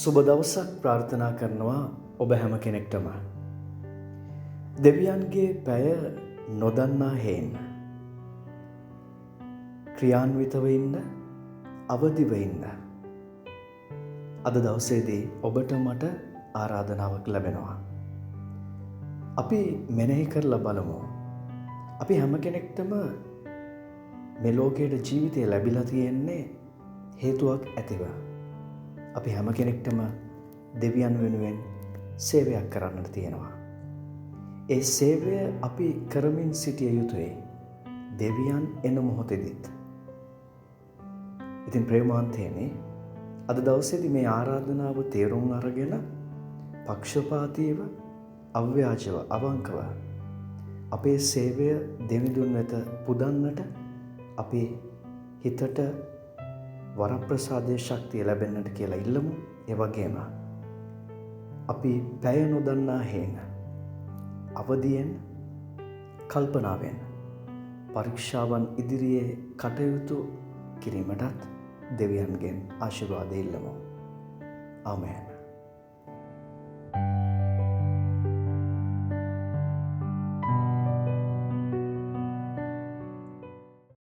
සුබ දවසක් ප්‍රාර්ථනා කරනවා ඔබ හැම කෙනෙක්ටම. දෙවියන්ගේ පැය නොදන්නා හේන් ක්‍රියාන්විතව ඉන්න, අවදිව ඉන්න. අද දවසේදී ඔබට මට ආරාධනාවක් ලැබෙනවා. අපි මෙනෙහි කරලා බලමු. අපි හැම කෙනෙක්ටම මේ ලෝකයේ ජීවිතය ලැබිලා තියෙන්නේ හේතුවක් ඇතිව. අපි හැම කෙනෙක්ටම දෙවියන් වෙනුවෙන් සේවයක් කරන්නට තියෙනවා. ඒ සේවය අපි කරමින් සිටිය යුතුයි. දෙවියන් එන මොහොතේදීත්. ඉතින් ප්‍රේමාන්තයනි, අද දවසේදී මේ ආරාධනාව තේරුම් අරගෙන පක්ෂපාතීව, අව්‍යාජව, අවංකව අපේ සේවය දෙවිඳුන් වෙත පුදන්නට අපි හිතට වරප්‍රසාදයේ ශක්තිය ලැබෙන්නට කියලා ඉල්ලමු. ඒ වගේම අපි පැය නොදන්නා හේන අවදියෙන්, කල්පනාවෙන් පරීක්ෂාවන් ඉදිරියේ කටයුතු කිරීමටත් දෙවියන්ගෙන් ආශිර්වාද ඉල්ලමු. ආමේන්.